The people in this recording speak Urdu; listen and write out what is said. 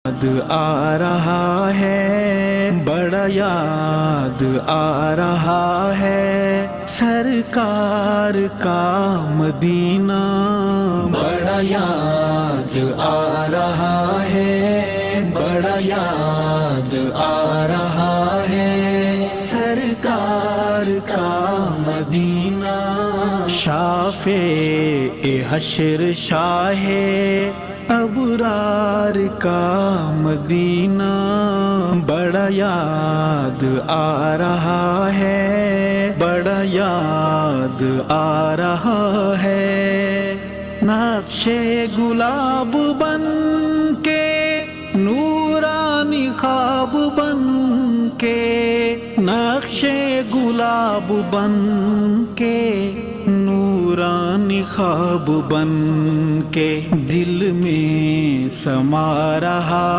یاد آ رہا ہے، بڑا یاد آ رہا ہے سرکار کا مدینہ، بڑا یاد آ رہا ہے، بڑا یاد آ رہا ہے سرکار کا مدینہ، شافع حشر شاہ ابرار کا مدینہ، بڑا یاد آ رہا ہے، بڑا یاد آ رہا ہے، نقش گلاب بن کے نورانی خواب بن کے، نقش گلاب بن کے نورانی خواب بن کے دل میں سما رہا